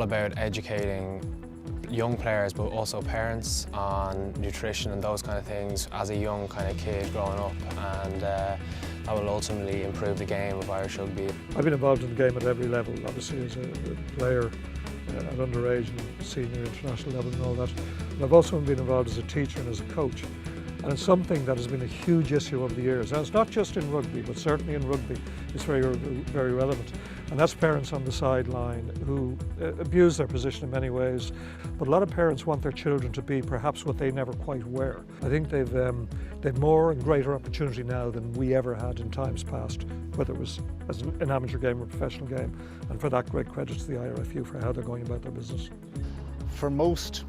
all about educating young players but also parents on nutrition and those kind of things as a young kind of kid growing up, and that will ultimately improve the game of Irish rugby. I've been involved in the game at every level, obviously as a player at underage and senior international level and all that. But I've also been involved as a teacher and as a coach. And it's something that has been a huge issue over the years. And it's not just in rugby, but certainly in rugby it's very relevant. And that's parents on the sideline who abuse their position in many ways. But a lot of parents want their children to be perhaps what they never quite were. I think they've more and greater opportunity now than we ever had in times past, whether it was as an amateur game or a professional game. And for that, great credit to the IRFU for how they're going about their business. For most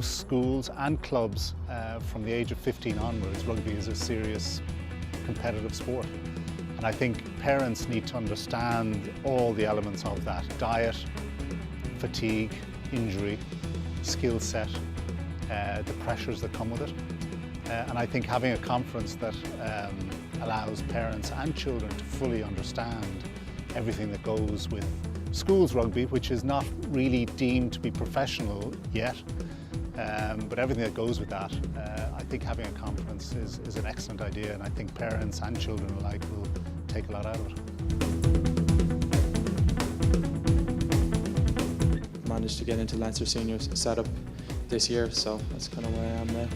schools and clubs from the age of 15 onwards, rugby is a serious competitive sport. And I think parents need to understand all the elements of that: diet, fatigue, injury, skill set, the pressures that come with it. And I think having a conference that allows parents and children to fully understand everything that goes with schools rugby, which is not really deemed to be professional yet, but everything that goes with that, I think having a conference is an excellent idea, and I think parents and children alike will take a lot out of it. Managed to get into Leinster Seniors setup this year, so that's kind of where I am now.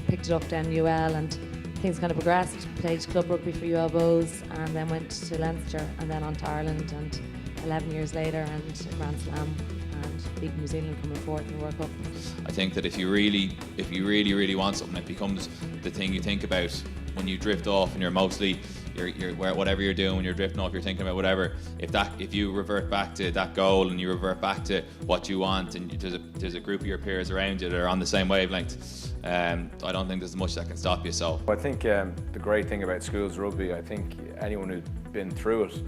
Picked it up then UL, and things kind of progressed. Played club rugby for UL Bows and then went to Leinster and then on to Ireland, and 11 years later and Grand Slam and beat New Zealand coming fourth in the World Cup. I think that if you really want something, it becomes the thing you think about when you drift off, and you're mostly whatever you're doing when you're drifting off, you're thinking about whatever. If you revert back to that goal and you revert back to what you want, and there's a group of your peers around you that are on the same wavelength, I don't think there's much that can stop you. So I think the great thing about schools rugby, I think anyone who's been through it,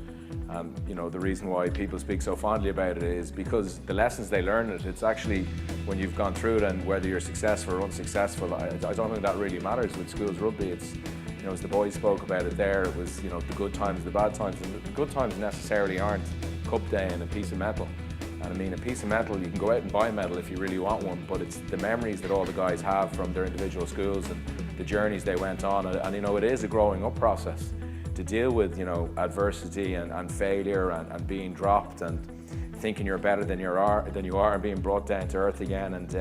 you know, the reason why people speak so fondly about it is because the lessons they learn it's actually when you've gone through it, and whether you're successful or unsuccessful, I don't think that really matters with schools rugby. It's, you know, as the boys spoke about it there, it was, you know, the good times, the bad times, and the good times necessarily aren't Cup Day and a piece of metal. And I mean, a piece of metal, you can go out and buy a medal if you really want one, but it's the memories that all the guys have from their individual schools and the journeys they went on. And you know, it is a growing up process to deal with, you know, adversity and failure and being dropped and thinking you're better than you are and being brought down to earth again. And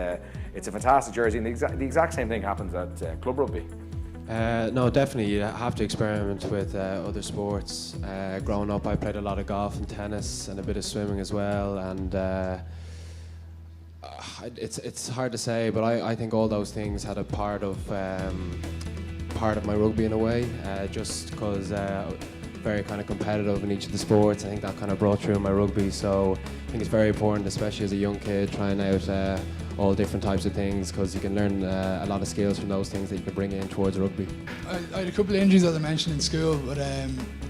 it's a fantastic jersey, and the exact same thing happens at club rugby. No, definitely you have to experiment with other sports. Growing up, I played a lot of golf and tennis and a bit of swimming as well, and it's hard to say, but I think all those things had a part of my rugby in a way, just because very kind of competitive in each of the sports. I think that kind of brought through my rugby, so I think it's very important, especially as a young kid, trying out all different types of things, because you can learn a lot of skills from those things that you can bring in towards rugby. I had a couple of injuries, as I mentioned, in school, but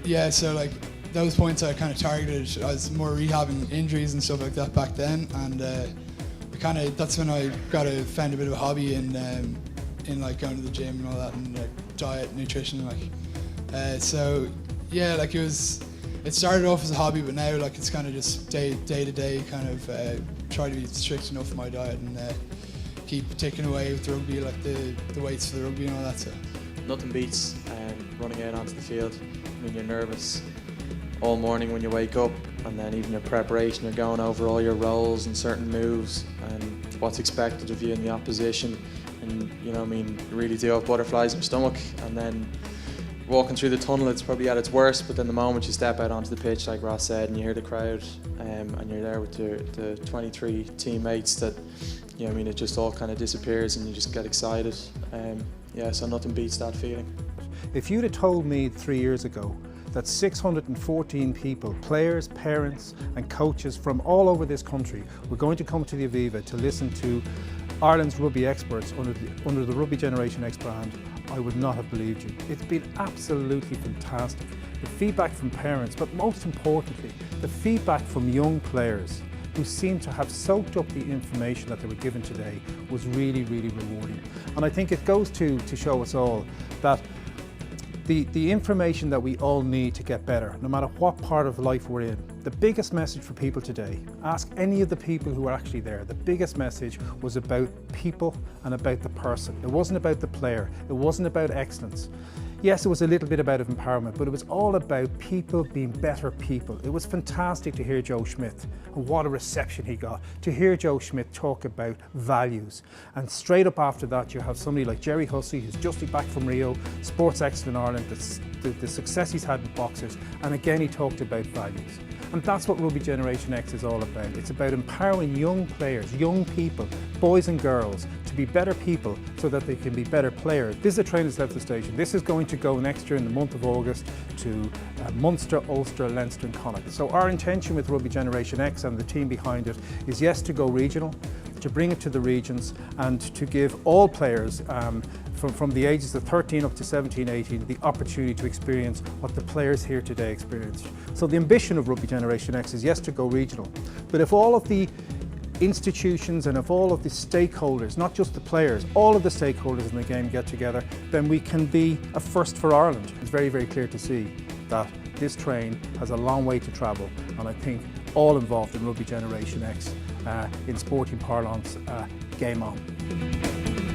yeah, so like those points I kind of targeted. I was more rehabbing injuries and stuff like that back then, and that's when I found a bit of a hobby in like going to the gym and all that, and like diet, nutrition, like so yeah, like it started off as a hobby, but now like it's kind of just day to day kind of try to be strict enough in my diet and keep ticking away with the rugby, like the weights for the rugby and all that. So Nothing beats running out onto the field when you're nervous all morning when you wake up, and then even in preparation you're going over all your roles and certain moves and what's expected of you in the opposition, and you know what I mean, you really do have butterflies in your stomach. And then walking through the tunnel, it's probably at its worst, but then the moment you step out onto the pitch, like Ross said, and you hear the crowd, and you're there with the 23 teammates, that, you know what I mean, it just all kind of disappears and you just get excited. Yeah, so nothing beats that feeling. If you'd have told me 3 years ago that 614 people, players, parents and coaches from all over this country were going to come to the Aviva to listen to Ireland's rugby experts under the Rugby Generation X brand, I would not have believed you. It's been absolutely fantastic. The feedback from parents, but most importantly, the feedback from young players who seem to have soaked up the information that they were given today was really, really rewarding. And I think it goes to show us all that the information that we all need to get better, no matter what part of life we're in. The biggest message for people today, ask any of the people who are actually there, the biggest message was about people and about the person. It wasn't about the player, it wasn't about excellence. Yes, it was a little bit about empowerment, but it was all about people being better people. It was fantastic to hear Joe Schmidt, and what a reception he got, to hear Joe Schmidt talk about values. And straight up after that, you have somebody like Jerry Hussey, who's just back from Rio, sports excellent in Ireland, the success he's had in boxers, and again he talked about values. And that's what Rugby Generation X is all about. It's about empowering young players, young people, boys and girls, to be better people so that they can be better players. This is a Trainers Level Station. This is going to go next year in the month of August to Munster, Ulster, Leinster and Connacht. So our intention with Rugby Generation X and the team behind it is, yes, to go regional, to bring it to the regions and to give all players from the ages of 13 up to 17, 18 the opportunity to experience what the players here today experienced. So the ambition of Rugby Generation X is, yes, to go regional, but if all of the institutions and if all of the stakeholders, not just the players, all of the stakeholders in the game get together, then we can be a first for Ireland. It's very, very clear to see that this train has a long way to travel, and I think all involved in Rugby Generation X, in sporting parlance, game on.